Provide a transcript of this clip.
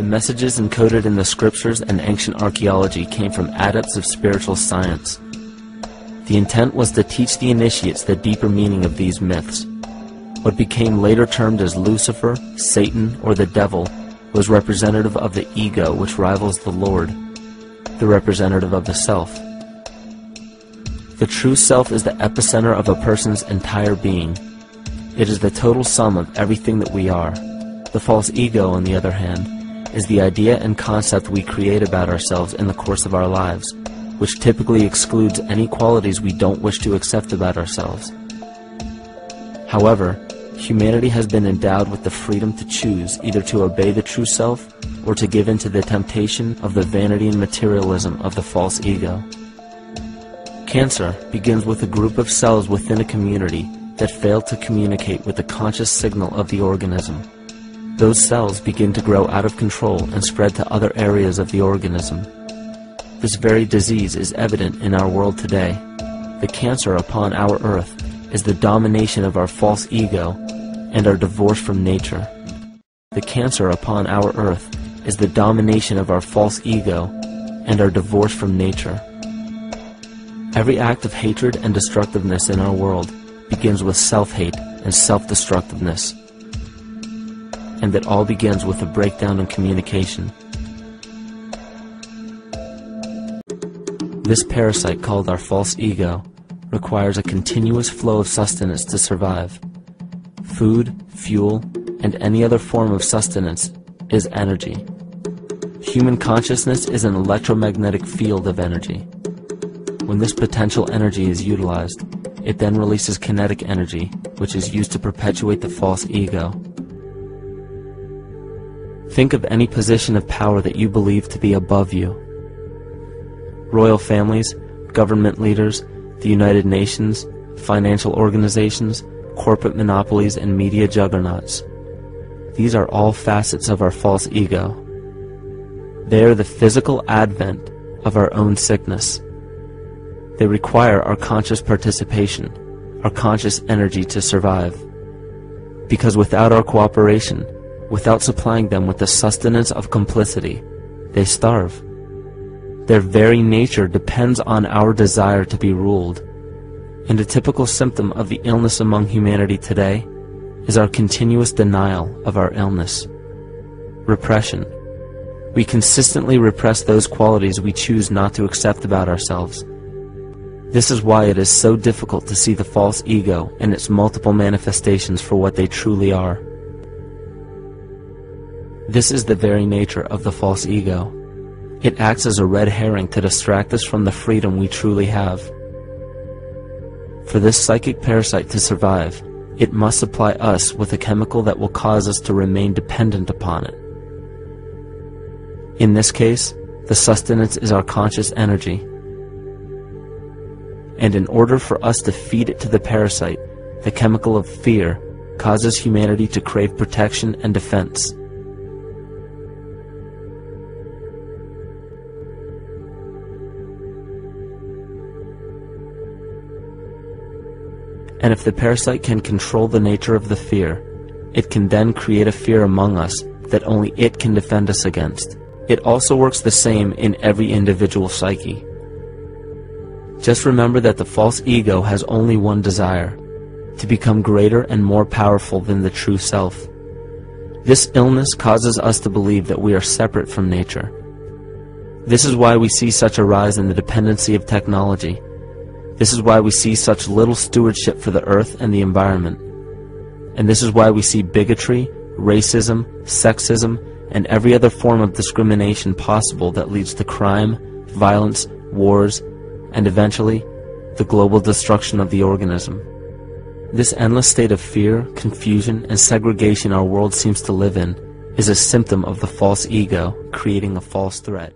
The messages encoded in the scriptures and ancient archaeology came from adepts of spiritual science. The intent was to teach the initiates the deeper meaning of these myths. What became later termed as Lucifer, Satan, or the Devil was representative of the ego, which rivals the Lord, the representative of the self. The true self is the epicenter of a person's entire being. It is the total sum of everything that we are. The false ego, on the other hand, is the idea and concept we create about ourselves in the course of our lives, which typically excludes any qualities we don't wish to accept about ourselves. However, humanity has been endowed with the freedom to choose either to obey the true self or to give in to the temptation of the vanity and materialism of the false ego. Cancer begins with a group of cells within a community that fail to communicate with the conscious signal of the organism. Those cells begin to grow out of control and spread to other areas of the organism. This very disease is evident in our world today. The cancer upon our earth is the domination of our false ego and our divorce from nature. The cancer upon our earth is the domination of our false ego and our divorce from nature. Every act of hatred and destructiveness in our world begins with self-hate and self-destructiveness, and it all begins with a breakdown in communication. This parasite called our false ego requires a continuous flow of sustenance to survive. Food, fuel, and any other form of sustenance is energy. Human consciousness is an electromagnetic field of energy. When this potential energy is utilized, it then releases kinetic energy, which is used to perpetuate the false ego. Think of any position of power that you believe to be above you. Royal families, government leaders, the United Nations, financial organizations, corporate monopolies, and media juggernauts. These are all facets of our false ego. They are the physical advent of our own sickness. They require our conscious participation, our conscious energy to survive. Because without our cooperation, without supplying them with the sustenance of complicity, they starve. Their very nature depends on our desire to be ruled. And a typical symptom of the illness among humanity today is our continuous denial of our illness. Repression. We consistently repress those qualities we choose not to accept about ourselves. This is why it is so difficult to see the false ego and its multiple manifestations for what they truly are. This is the very nature of the false ego. It acts as a red herring to distract us from the freedom we truly have. For this psychic parasite to survive, it must supply us with a chemical that will cause us to remain dependent upon it. In this case, the sustenance is our conscious energy. And in order for us to feed it to the parasite, the chemical of fear causes humanity to crave protection and defense. And if the parasite can control the nature of the fear, it can then create a fear among us that only it can defend us against. It also works the same in every individual psyche. Just remember that the false ego has only one desire: to become greater and more powerful than the true self. This illness causes us to believe that we are separate from nature. This is why we see such a rise in the dependency of technology. This is why we see such little stewardship for the earth and the environment. And this is why we see bigotry, racism, sexism, and every other form of discrimination possible that leads to crime, violence, wars, and eventually, the global destruction of the organism. This endless state of fear, confusion, and segregation our world seems to live in is a symptom of the false ego creating a false threat.